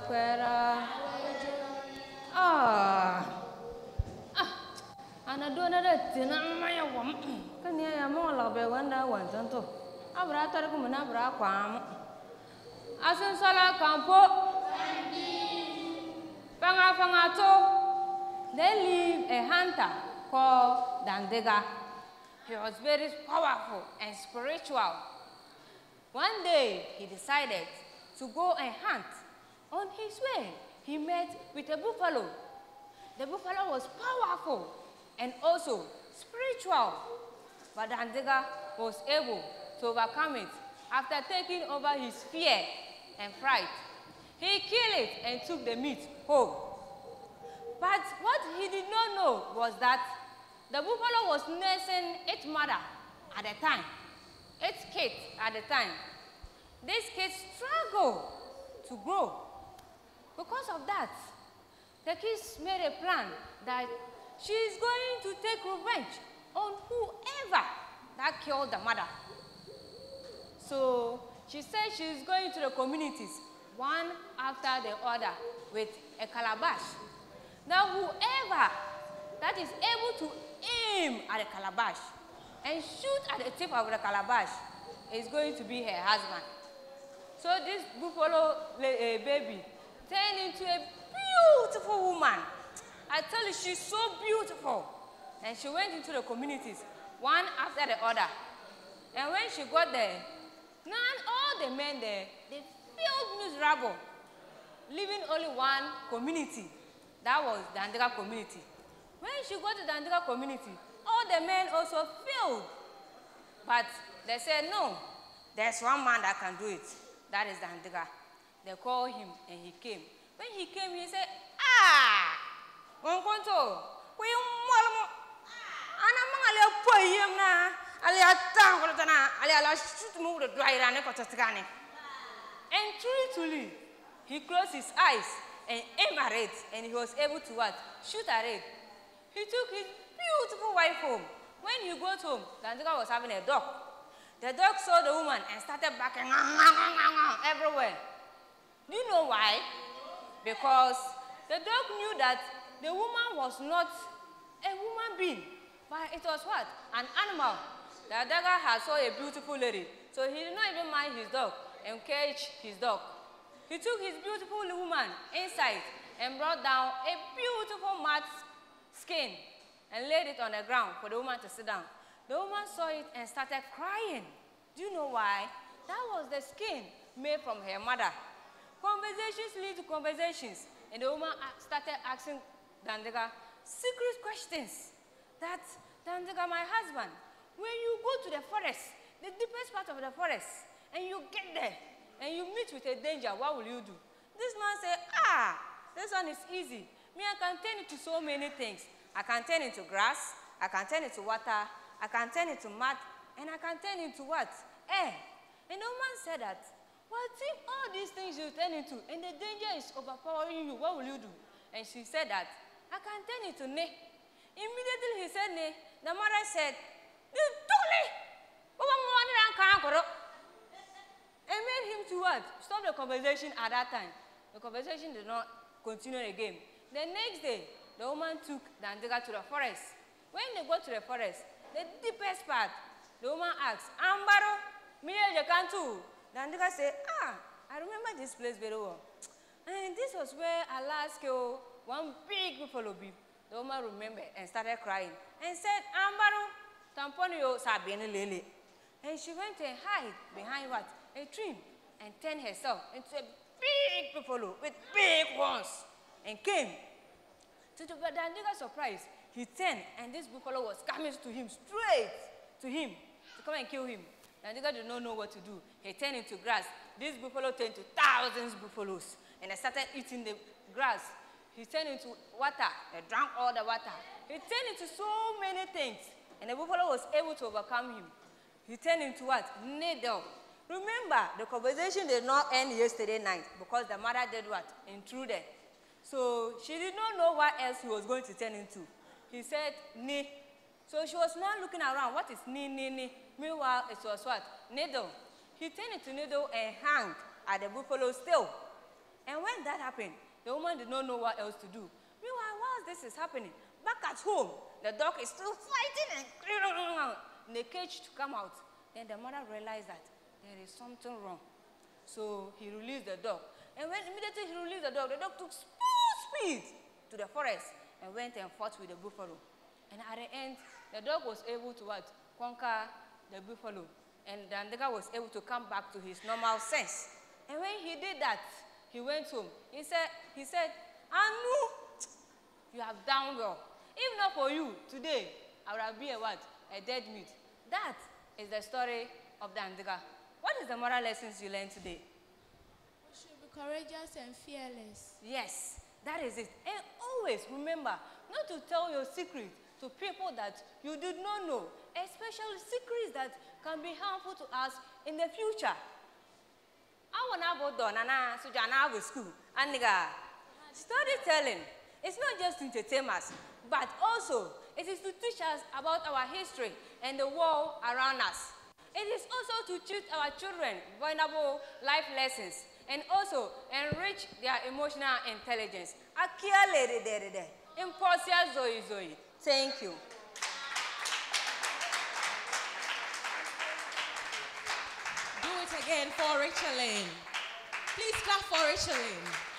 kwera. Ana do na da tina maya wam. Kan ya mo la be wanda wan tanto. Abra tar ko na abra kwam. Asun sala kampo. Fanga to. They live a hunter called Dandega. He was very powerful and spiritual. One day, he decided to go and hunt. On his way, he met with a buffalo. The buffalo was powerful and also spiritual. But Dandega was able to overcome it after taking over his fear and fright. He killed it and took the meat home. But what he did not know was that the buffalo was nursing its mother at the time, its kids at the time. These kids struggled to grow. Because of that, the kids made a plan that she is going to take revenge on whoever that killed the mother. So she said she is going to the communities, one after the other, with a calabash. Now whoever that is able to aim at the calabash and shoot at the tip of the calabash is going to be her husband. So this buffalo baby turned into a beautiful woman. I tell you, she's so beautiful. And she went into the communities, one after the other. And when she got there, all the men there, they felt miserable, leaving only one community. That was the Dandega community. When she got to the Dandega community, all the men also failed. But they said, no, there's one man that can do it. That is Dandega. They called him and he came. When he came, he said, Wankonto, and truly, he closed his eyes and aimed at it, and he was able to what? Shoot at it. He took his beautiful wife home. When he got home, Dandega was having a dog. The dog saw the woman and started barking everywhere. Do you know why? Because the dog knew that the woman was not a human being, but it was what? An animal. The Dandega had saw a beautiful lady, so he did not even mind his dog and caged his dog. He took his beautiful woman inside and brought down a beautiful mat skin and laid it on the ground for the woman to sit down. The woman saw it and started crying. Do you know why? That was the skin made from her mother. Conversations lead to conversations, and the woman started asking Dandega secret questions. That, Dandega, my husband, when you go to the forest, the deepest part of the forest, and you get there, and you meet with a danger, what will you do? This man said, this one is easy. Me, I can turn it to so many things. I can turn it to grass, I can turn it to water, I can turn it to mud, and I can turn it to what? Air. And the woman said that, what if all these things you turn into, and the danger is overpowering you, what will you do? And she said that, I can turn it to ne. Immediately he said ne. The mother said, and made him to what? Stop the conversation at that time. The conversation did not continue again. The next day, the woman took Dandega to the forest. When they got to the forest, the deepest part, the woman asked, Ambaro, me you can too. Dandega said, I remember this place very well. And this was where I last killed one big buffalo beef. The woman remembered and started crying and said, Ambaro, tamponio sabene lele. And she went and hid behind what? A tree, and turned herself into a big buffalo with big horns and came. To the Dandega's surprise, he turned and this buffalo was coming to him, straight to him, to come and kill him. Dandega did not know what to do. He turned into grass. This buffalo turned to thousands of buffaloes, and they started eating the grass. He turned into water. They drank all the water. He turned into so many things, and the buffalo was able to overcome him. He turned into what? Needle. Remember, the conversation did not end yesterday night because the mother did what? Intruded. So she did not know what else he was going to turn into. He said, ni. So she was now looking around. What is ni, ni, ni? Meanwhile, it was what? Needle. He turned into needle and hung at the buffalo's tail. And when that happened, the woman did not know what else to do. Meanwhile, while this is happening, back at home, the dog is still fighting and in the cage to come out. Then the mother realized that there is something wrong. So he released the dog. And when immediately he released the dog took full speed to the forest and went and fought with the buffalo. And at the end, the dog was able to what? Conquer the buffalo. And the Andega was able to come back to his normal sense. And when he did that, he went home. He said, Anu, you have done well. If not for you, today, I would have been a what? A dead meat. That is the story of the Andega. What is the moral lessons you learned today? We should be courageous and fearless. Yes, that is it. And always remember not to tell your secret to people that you did not know, especially secrets that can be harmful to us in the future. I want to go down and school. And storytelling is not just to entertain us, but also it is to teach us about our history and the world around us. It is also to teach our children vulnerable life lessons and also enrich their emotional intelligence. Impossible Zoe. Thank you. Do it again for Richarline. Please clap for Richarline.